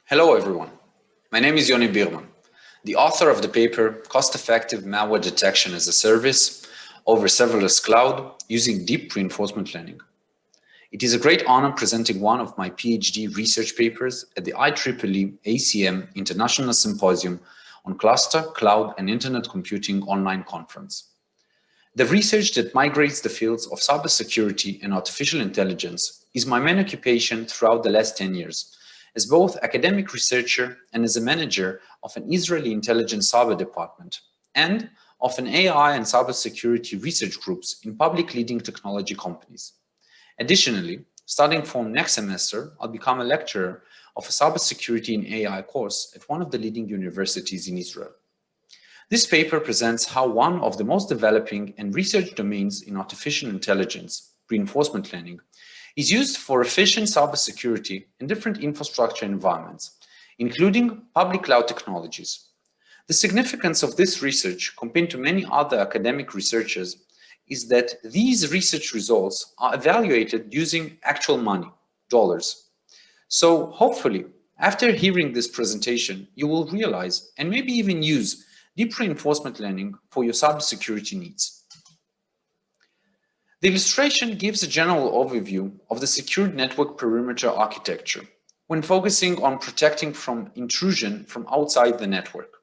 Hello everyone, my name is Yoni Birman, the author of the paper Cost-Effective Malware Detection as a Service over Serverless Cloud using Deep Reinforcement Learning. It is a great honor presenting one of my PhD research papers at the IEEE ACM International Symposium on Cluster, Cloud and Internet Computing online conference. The research that migrates the fields of cybersecurity and artificial intelligence is my main occupation throughout the last 10 years, as both academic researcher and as a manager of an Israeli intelligence cyber department, and of an AI and cybersecurity research groups in public leading technology companies. Additionally, starting from next semester, I'll become a lecturer of a cybersecurity and AI course at one of the leading universities in Israel. This paper presents how one of the most developing and research domains in artificial intelligence, reinforcement learning, is used for efficient cybersecurity in different infrastructure environments, including public cloud technologies. The significance of this research compared to many other academic researchers is that these research results are evaluated using actual money, dollars. So hopefully, after hearing this presentation, you will realize and maybe even use deep reinforcement learning for your cybersecurity needs. The illustration gives a general overview of the secured network perimeter architecture when focusing on protecting from intrusion from outside the network.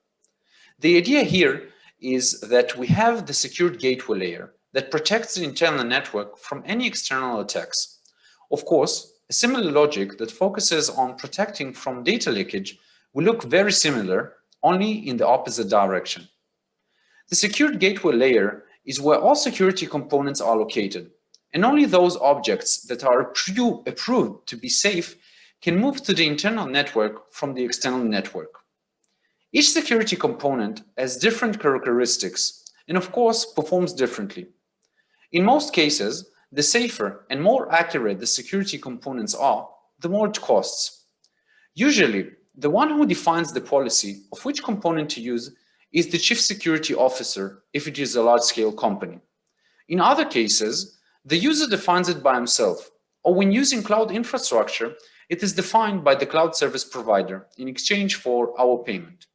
The idea here is that we have the secured gateway layer that protects the internal network from any external attacks. Of course, a similar logic that focuses on protecting from data leakage will look very similar, only in the opposite direction. The secured gateway layer is where all security components are located, and only those objects that are approved to be safe can move to the internal network from the external network. Each security component has different characteristics and, of course, performs differently. In most cases, the safer and more accurate the security components are, the more it costs. Usually, the one who defines the policy of which component to use is the chief security officer if it is a large-scale company. In other cases, the user defines it by himself, or when using cloud infrastructure, it is defined by the cloud service provider in exchange for our payment.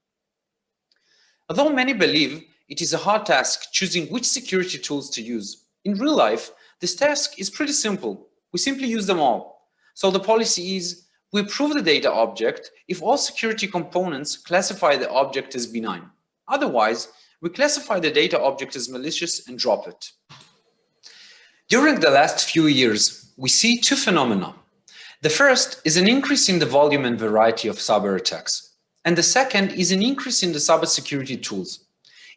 Although many believe it is a hard task choosing which security tools to use, in real life, this task is pretty simple. We simply use them all. So the policy is, we approve the data object if all security components classify the object as benign. Otherwise, we classify the data object as malicious and drop it. During the last few years, we see two phenomena. The first is an increase in the volume and variety of cyber attacks. And the second is an increase in the cybersecurity tools.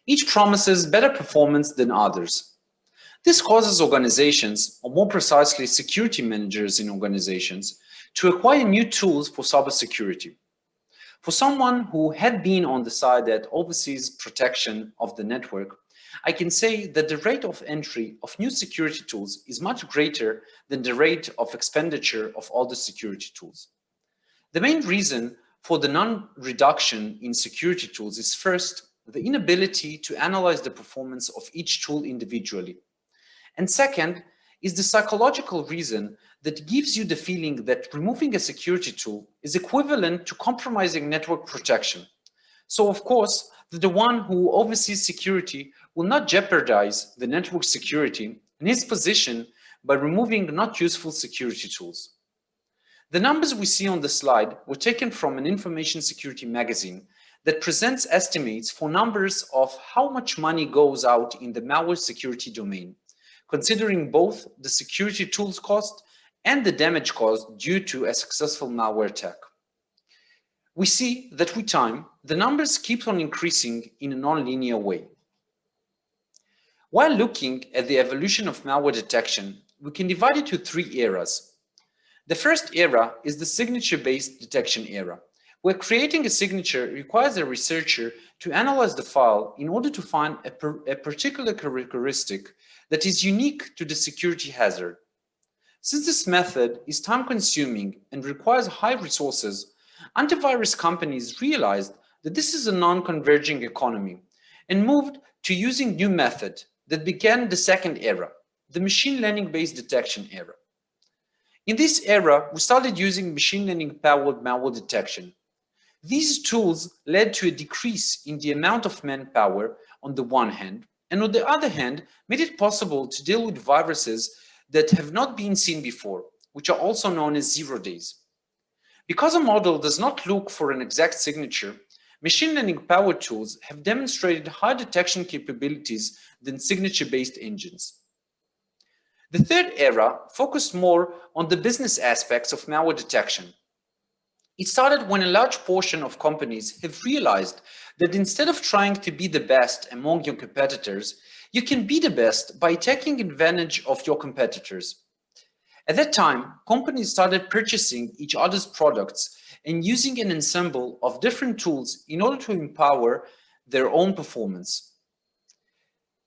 Each promises better performance than others. This causes organizations, or more precisely security managers in organizations, to acquire new tools for cybersecurity. For someone who had been on the side that oversees protection of the network, I can say that the rate of entry of new security tools is much greater than the rate of expenditure of all the security tools. The main reason for the non-reduction in security tools is first, the inability to analyze the performance of each tool individually. And second, is the psychological reason that gives you the feeling that removing a security tool is equivalent to compromising network protection. So of course, the one who oversees security will not jeopardize the network security in his position by removing not useful security tools. The numbers we see on the slide were taken from an information security magazine that presents estimates for numbers of how much money goes out in the malware security domain, considering both the security tools cost and the damage caused due to a successful malware attack. We see that with time, the numbers keep on increasing in a non-linear way. While looking at the evolution of malware detection, we can divide it into three eras. The first era is the signature-based detection era, where creating a signature requires a researcher to analyze the file in order to find a particular characteristic that is unique to the security hazard. Since this method is time-consuming and requires high resources, antivirus companies realized that this is a non-converging economy and moved to using new method that began the second era, the machine learning-based detection era. In this era, we started using machine learning-powered malware detection, These tools led to a decrease in the amount of manpower on the one hand, and on the other hand, made it possible to deal with viruses that have not been seen before, which are also known as 0 days. Because a model does not look for an exact signature, machine learning power tools have demonstrated higher detection capabilities than signature-based engines. The third era focused more on the business aspects of malware detection. It started when a large portion of companies have realized that instead of trying to be the best among your competitors, you can be the best by taking advantage of your competitors. At that time, companies started purchasing each other's products and using an ensemble of different tools in order to empower their own performance.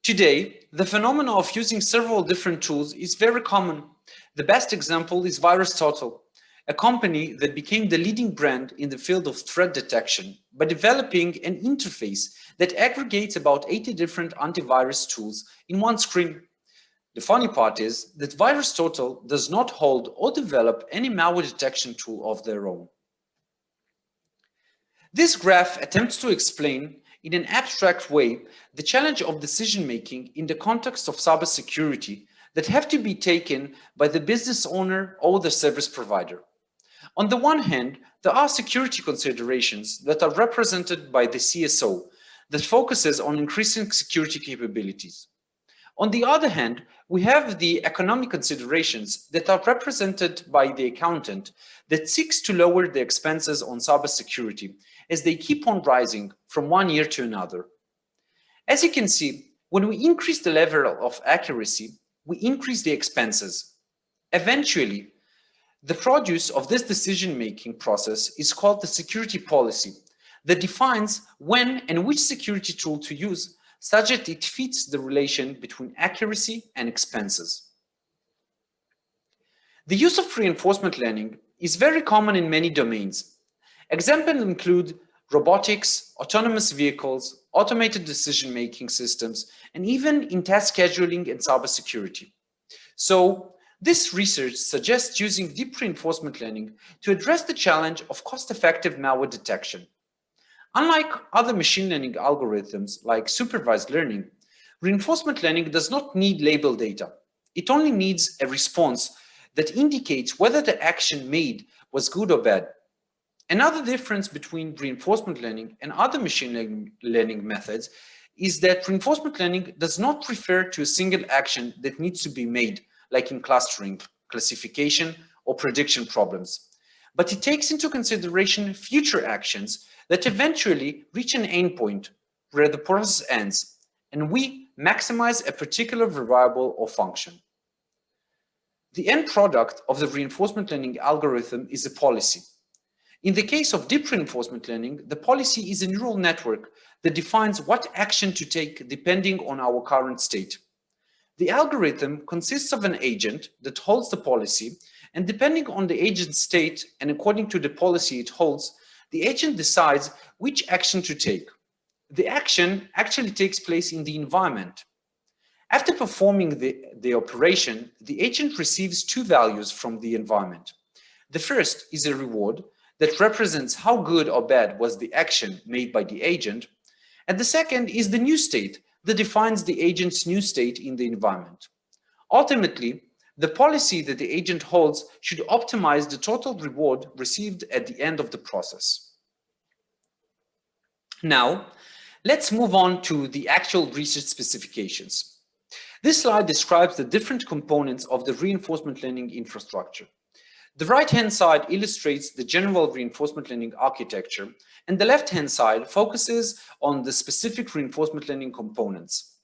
Today, the phenomenon of using several different tools is very common. The best example is VirusTotal, a company that became the leading brand in the field of threat detection by developing an interface that aggregates about 80 different antivirus tools in one screen. The funny part is that VirusTotal does not hold or develop any malware detection tool of their own. This graph attempts to explain in an abstract way the challenge of decision-making in the context of cybersecurity that have to be taken by the business owner or the service provider. On the one hand, there are security considerations that are represented by the CSO that focuses on increasing security capabilities. On the other hand, we have the economic considerations that are represented by the accountant that seeks to lower the expenses on cybersecurity as they keep on rising from one year to another. As you can see, when we increase the level of accuracy, we increase the expenses. Eventually, the produce of this decision-making process is called the security policy that defines when and which security tool to use such that it fits the relation between accuracy and expenses. The use of reinforcement learning is very common in many domains. Examples include robotics, autonomous vehicles, automated decision-making systems, and even in task scheduling and cybersecurity. So, this research suggests using deep reinforcement learning to address the challenge of cost-effective malware detection. Unlike other machine learning algorithms like supervised learning, reinforcement learning does not need label data. It only needs a response that indicates whether the action made was good or bad. Another difference between reinforcement learning and other machine learning methods is that reinforcement learning does not refer to a single action that needs to be made, like in clustering, classification, or prediction problems. But it takes into consideration future actions that eventually reach an endpoint where the process ends, and we maximize a particular variable or function. The end product of the reinforcement learning algorithm is a policy. In the case of deep reinforcement learning, the policy is a neural network that defines what action to take depending on our current state. The algorithm consists of an agent that holds the policy, and depending on the agent's state and according to the policy it holds, the agent decides which action to take. The action actually takes place in the environment. After performing the operation, the agent receives two values from the environment. The first is a reward that represents how good or bad was the action made by the agent, and the second is the new state that defines the agent's new state in the environment. Ultimately, the policy that the agent holds should optimize the total reward received at the end of the process. Now, let's move on to the actual research specifications. This slide describes the different components of the reinforcement learning infrastructure. The right-hand side illustrates the general reinforcement learning architecture, and the left-hand side focuses on the specific reinforcement learning components.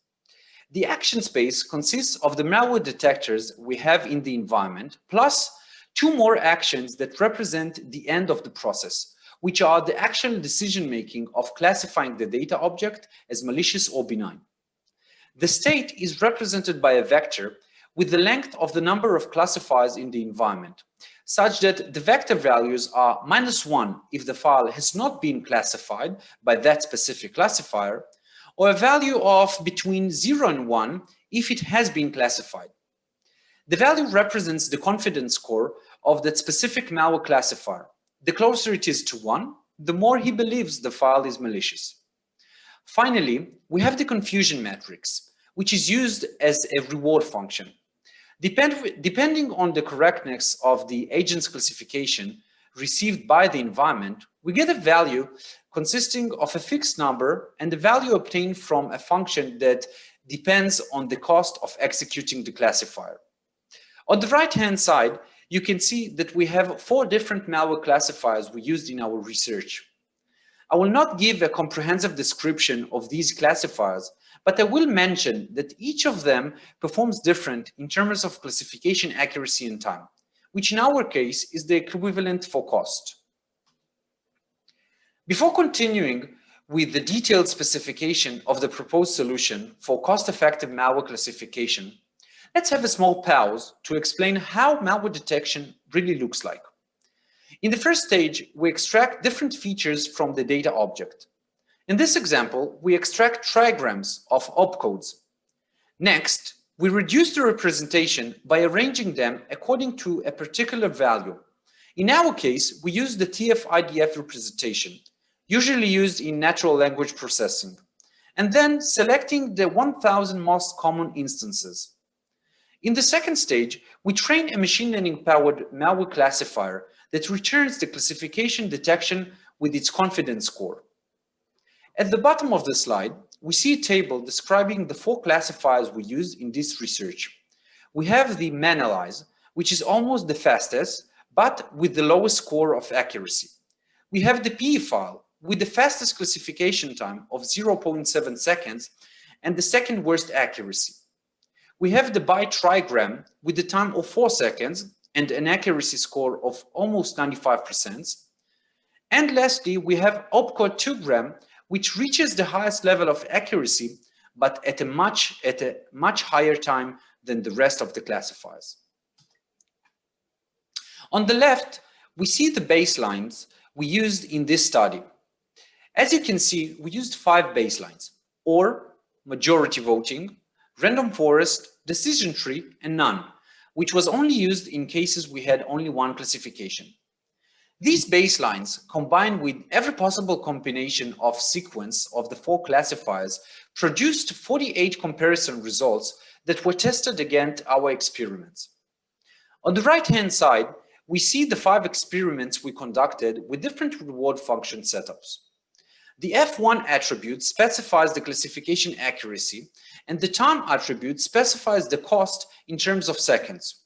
The action space consists of the malware detectors we have in the environment, plus two more actions that represent the end of the process, which are the actual decision-making of classifying the data object as malicious or benign. The state is represented by a vector with the length of the number of classifiers in the environment, such that the vector values are -1 if the file has not been classified by that specific classifier, or a value of between 0 and 1 if it has been classified. The value represents the confidence score of that specific malware classifier. The closer it is to 1, the more he believes the file is malicious. Finally, we have the confusion matrix, which is used as a reward function. Depending on the correctness of the agent's classification received by the environment, we get a value consisting of a fixed number and the value obtained from a function that depends on the cost of executing the classifier. On the right-hand side, you can see that we have 4 different malware classifiers we used in our research. I will not give a comprehensive description of these classifiers, but I will mention that each of them performs different in terms of classification accuracy and time, which in our case is the equivalent for cost. Before continuing with the detailed specification of the proposed solution for cost-effective malware classification, let's have a small pause to explain how malware detection really looks like. In the first stage, we extract different features from the data object. In this example, we extract trigrams of opcodes. Next, we reduce the representation by arranging them according to a particular value. In our case, we use the TF-IDF representation, usually used in natural language processing, and then selecting the 1000 most common instances. In the second stage, we train a machine learning-powered malware classifier that returns the classification detection with its confidence score. At the bottom of the slide, we see a table describing the 4 classifiers we used in this research. We have the Manalize, which is almost the fastest, but with the lowest score of accuracy. We have the PE file, with the fastest classification time of 0.7 seconds and the second worst accuracy. We have the byte trigram with the time of 4 seconds and an accuracy score of almost 95%. And lastly, we have opcode 2gram, which reaches the highest level of accuracy, but at a much higher time than the rest of the classifiers. On the left, we see the baselines we used in this study. As you can see, we used 5 baselines: OR, majority voting, random forest, decision tree, and none, which was only used in cases we had only one classification. These baselines, combined with every possible combination of sequence of the 4 classifiers, produced 48 comparison results that were tested against our experiments. On the right-hand side, we see the 5 experiments we conducted with different reward function setups. The F1 attribute specifies the classification accuracy, and the time attribute specifies the cost in terms of seconds.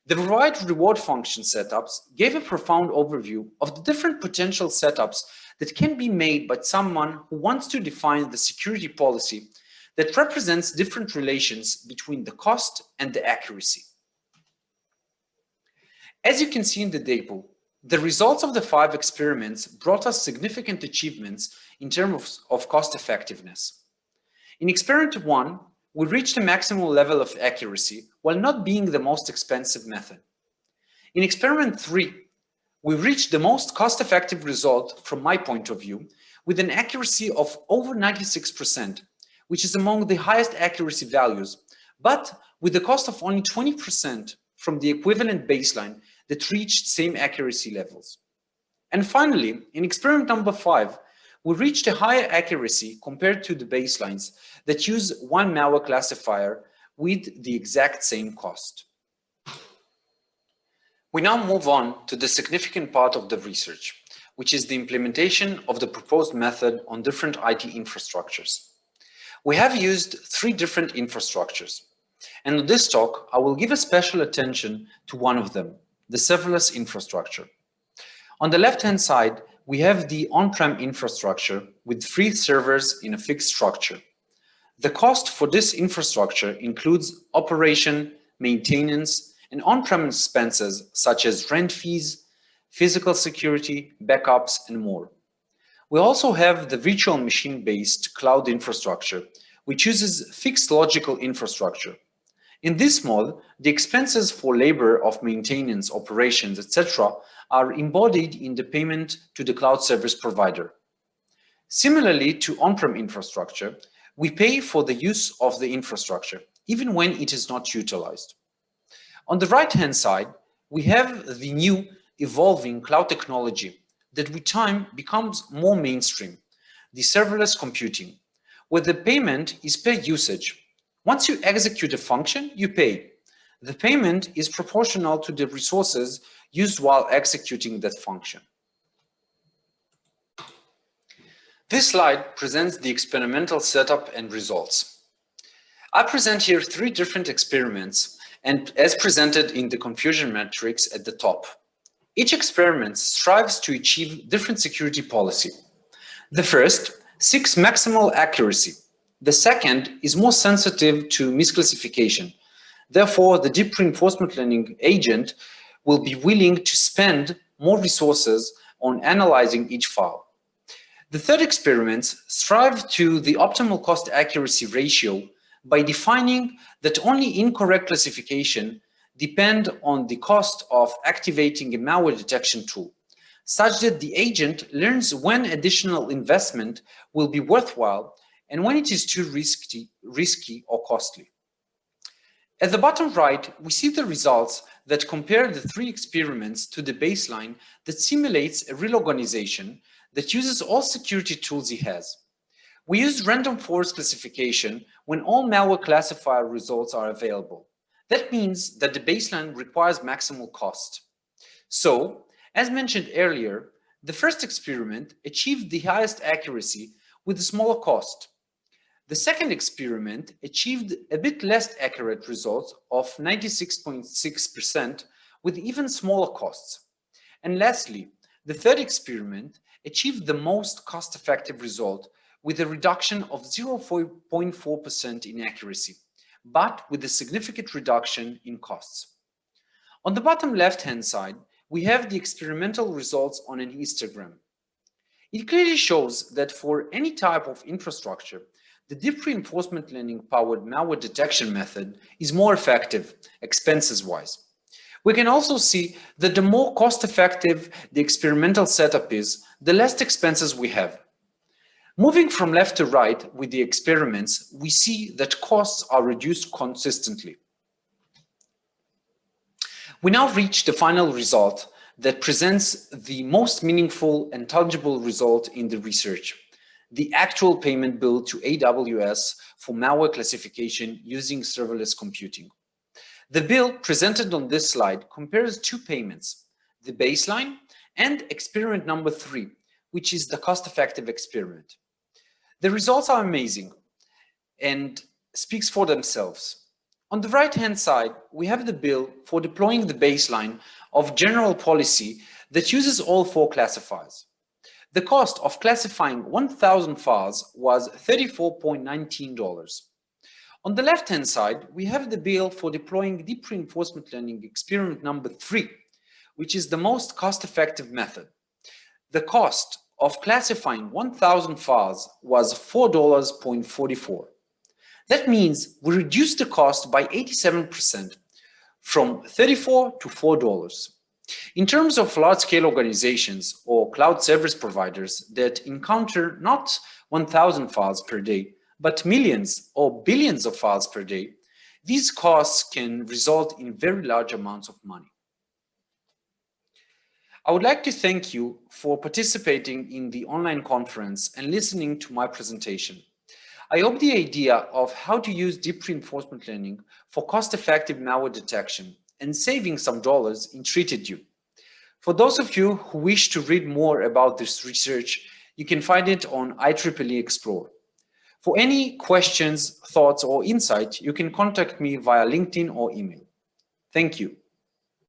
The provide reward function setups gave a profound overview of the different potential setups that can be made by someone who wants to define the security policy that represents different relations between the cost and the accuracy. As you can see in the demo, the results of the 5 experiments brought us significant achievements in terms of cost effectiveness. In experiment 1, we reached a maximum level of accuracy while not being the most expensive method. In experiment 3, we reached the most cost-effective result from my point of view with an accuracy of over 96%, which is among the highest accuracy values, but with the cost of only 20% from the equivalent baseline that reached same accuracy levels. And finally, in experiment number 5, we reached a higher accuracy compared to the baselines that use one malware classifier with the exact same cost. We now move on to the significant part of the research, which is the implementation of the proposed method on different IT infrastructures. We have used 3 different infrastructures, and in this talk, I will give a special attention to one of them, the serverless infrastructure. On the left-hand side, we have the on-prem infrastructure with 3 servers in a fixed structure. The cost for this infrastructure includes operation, maintenance, and on-prem expenses such as rent fees, physical security, backups, and more. We also have the virtual machine-based cloud infrastructure, which uses fixed logical infrastructure. In this mode, the expenses for labor of maintenance, operations, etc. are embodied in the payment to the cloud service provider. Similarly to on-prem infrastructure, we pay for the use of the infrastructure, even when it is not utilized. On the right-hand side, we have the new evolving cloud technology, that with time becomes more mainstream, the serverless computing, where the payment is per usage. Once you execute a function, you pay. The payment is proportional to the resources used while executing that function. This slide presents the experimental setup and results. I present here 3 different experiments, and as presented in the confusion matrix at the top. Each experiment strives to achieve different security policy. The first seeks maximal accuracy. The second is more sensitive to misclassification. Therefore, the deep reinforcement learning agent will be willing to spend more resources on analyzing each file. The third experiment strives to the optimal cost accuracy ratio by defining that only incorrect classification depend on the cost of activating a malware detection tool, such that the agent learns when additional investment will be worthwhile and when it is too risky or costly. At the bottom right, we see the results that compare the 3 experiments to the baseline that simulates a real organization that uses all security tools it has. We used random forest classification when all malware classifier results are available. That means that the baseline requires maximal cost. So, as mentioned earlier, the first experiment achieved the highest accuracy with a smaller cost. The second experiment achieved a bit less accurate results of 96.6% with even smaller costs. And lastly, the third experiment achieved the most cost-effective result with a reduction of 0.4% in accuracy, but with a significant reduction in costs. On the bottom left-hand side, we have the experimental results on an histogram. It clearly shows that for any type of infrastructure, the deep reinforcement learning powered malware detection method is more effective, expenses-wise. We can also see that the more cost-effective the experimental setup is, the less expenses we have. Moving from left to right with the experiments, we see that costs are reduced consistently. We now reach the final result that presents the most meaningful and tangible result in the research, the actual payment bill to AWS for malware classification using serverless computing. The bill presented on this slide compares 2 payments, the baseline and experiment number 3, which is the cost-effective experiment. The results are amazing and speaks for themselves. On the right-hand side, we have the bill for deploying the baseline of general policy that uses all 4 classifiers. The cost of classifying 1,000 files was $34.19. On the left-hand side, we have the bill for deploying deep reinforcement learning experiment number 3, which is the most cost-effective method. The cost of classifying 1,000 files was $4.44. That means we reduced the cost by 87%, from $34 to $4. In terms of large-scale organizations or cloud service providers that encounter not 1,000 files per day, but millions or billions of files per day, these costs can result in very large amounts of money. I would like to thank you for participating in the online conference and listening to my presentation. I hope the idea of how to use deep reinforcement learning for cost-effective malware detection and saving some dollars intrigued you. For those of you who wish to read more about this research, you can find it on IEEE Explore. For any questions, thoughts, or insight, you can contact me via LinkedIn or email. Thank you.